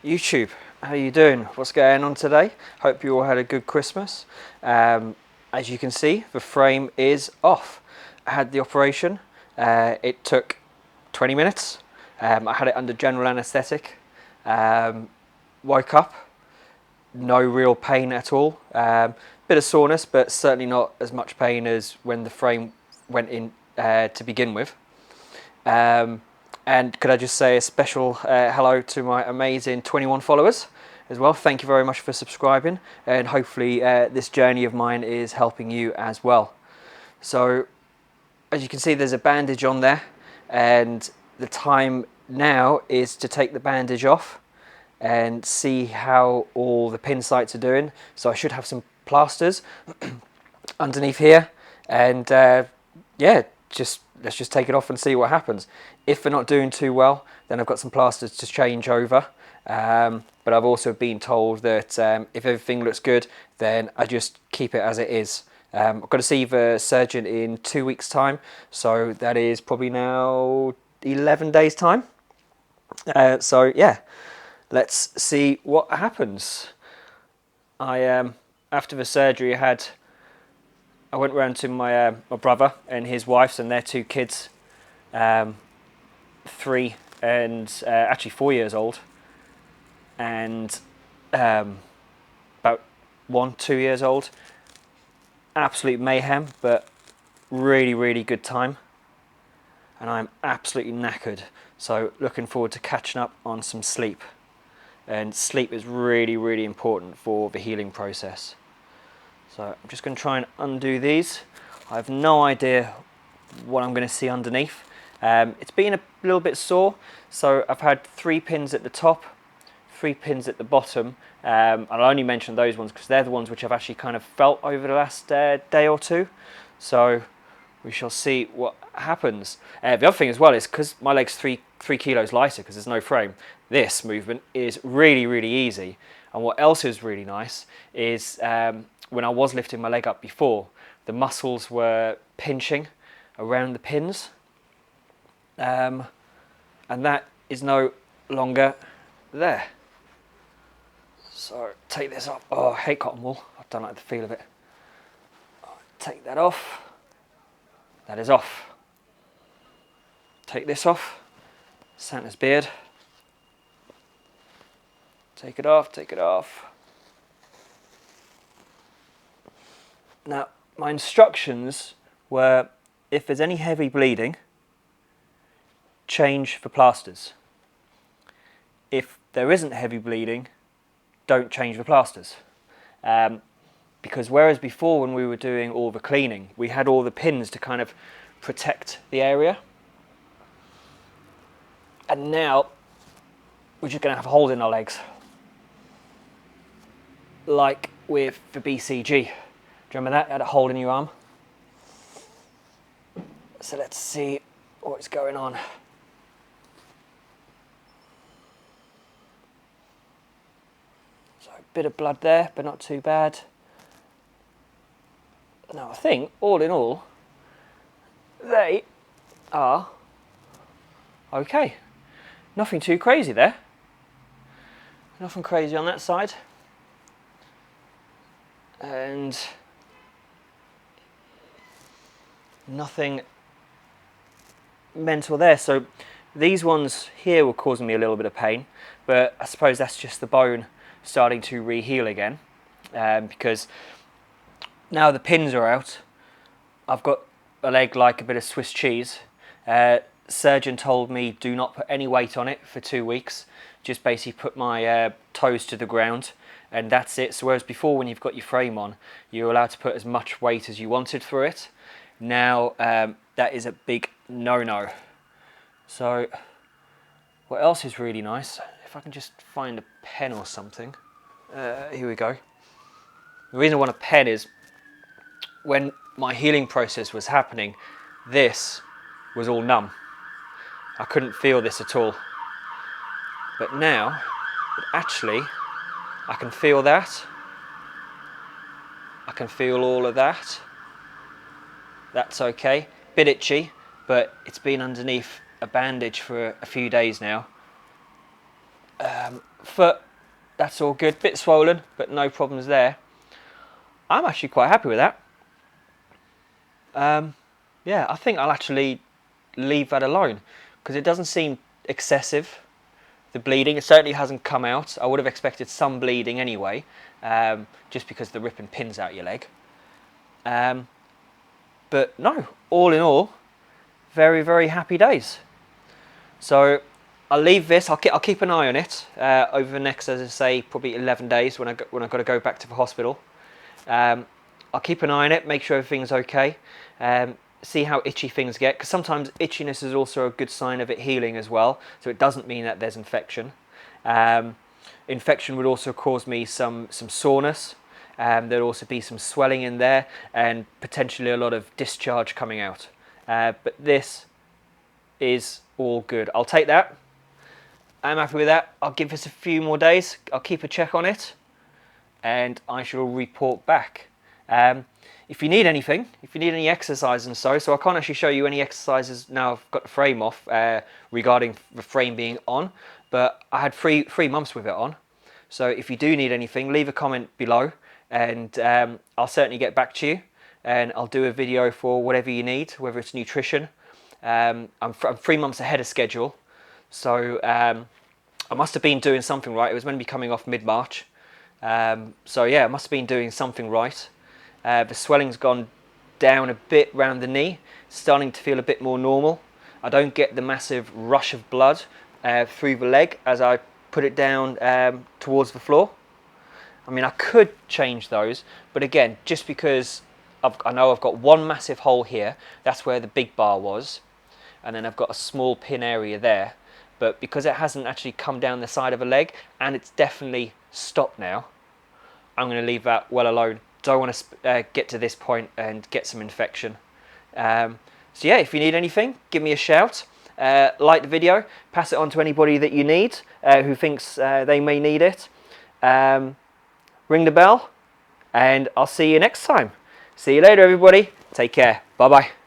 YouTube, how you doing? What's going on today? Hope you all had a good Christmas. As you can see, the frame is off. I had the operation. It took 20 minutes. I had it under general anaesthetic. Woke up, no real pain at all. Bit of soreness, but certainly not as much pain as when the frame went in to begin with. And could I just say a special hello to my amazing 21 followers as well. Thank you very much for subscribing, and hopefully this journey of mine is helping you as well. So as you can see, there's a bandage on there, and the time now is to take the bandage off and see how all the pin sites are doing. So I should have some plasters underneath here, and yeah, let's just take it off and see what happens. If they're not doing too well, then I've got some plasters to change over. But I've also been told that if everything looks good, then I just keep it as it is. I've got to see the surgeon in 2 weeks' time, so that is probably now 11 days' time. So yeah, let's see what happens. After the surgery, I went round to my brother and his wife and their 2 kids, 3 and actually 4 years old, and about 1-2 years old. Absolute mayhem, but really good time, and I'm absolutely knackered, so looking forward to catching up on some sleep. And sleep is really important for the healing process. So I'm just going to try and undo these. I have no idea what I'm going to see underneath. It's been a little bit sore, so I've had 3 pins at the top, 3 pins at the bottom. I'll only mention those ones because they're the ones which I've actually kind of felt over the last day or two. So we shall see what happens. The other thing as well is because my leg's 3 kilos lighter because there's no frame, this movement is really easy. And what else is really nice is when I was lifting my leg up before, the muscles were pinching around the pins, and that is no longer there. So take this off. Oh, I hate cotton wool. I don't like the feel of it. Take that off. That is off. Take this off. Santa's beard. Take it off, take it off. Now, my instructions were, if there's any heavy bleeding, change for plasters. If there isn't heavy bleeding, don't change the plasters. Because whereas before when we were doing all the cleaning, we had all the pins to kind of protect the area. And now, we're just going to have holes in our legs. Like with the BCG. Do you remember that? You had a hole in your arm. So let's see what's going on. So a bit of blood there, but not too bad. Now I think, all in all, they are okay. Nothing too crazy there. Nothing crazy on that side. And nothing mental there. So these ones here were causing me a little bit of pain, but I suppose that's just the bone starting to re-heal again, because now the pins are out, I've got a leg like a bit of Swiss cheese. Surgeon told me do not put any weight on it for 2 weeks, just basically put my toes to the ground, and that's it. So whereas before, when you've got your frame on, you're allowed to put as much weight as you wanted through it, now that is a big no-no. So what else is really nice, if I can just find a pen or something. Here we go. The reason I want a pen is when my healing process was happening, this was all numb. I couldn't feel this at all. But now, actually, I can feel that. I can feel all of that. That's okay. Bit itchy, but it's been underneath a bandage for a few days now. Foot, that's all good. Bit swollen, but no problems there. I'm actually quite happy with that. Yeah, I think I'll actually leave that alone because it doesn't seem excessive. The bleeding, it certainly hasn't come out. I would have expected some bleeding anyway, just because they're ripping pins out your leg. But no, all in all, very, very happy days. So I'll leave this. I'll keep an eye on it over the next, as I say, probably 11 days when I've got to go back to the hospital. I'll keep an eye on it, make sure everything's okay, see how itchy things get, because sometimes itchiness is also a good sign of it healing as well, so it doesn't mean that there's infection. Infection would also cause me some soreness, there'll also be some swelling in there, and potentially a lot of discharge coming out. But this is all good. I'll take that. I'm happy with that. I'll give this a few more days. I'll keep a check on it, and I shall report back. If you need anything, if you need any exercise and so I can't actually show you any exercises now I've got the frame off regarding the frame being on, but I had three months with it on. So if you do need anything, leave a comment below, and I'll certainly get back to you, and I'll do a video for whatever you need, whether it's nutrition. I'm 3 months ahead of schedule, so I must have been doing something right. It was meant to be coming off mid-March. So yeah, I must have been doing something right. The swelling's gone down a bit round the knee, starting to feel a bit more normal. I don't get the massive rush of blood through the leg as I put it down towards the floor. I mean, I could change those, but again, just because I know I've got one massive hole here, that's where the big bar was, and then I've got a small pin area there, but because it hasn't actually come down the side of the leg, and it's definitely stopped now, I'm going to leave that well alone. Don't want to get to this point and get some infection. So yeah, if you need anything, give me a shout. Like the video, pass it on to anybody that you need who thinks they may need it. Ring the bell, and I'll see you next time. See you later, everybody. Take care. Bye-bye.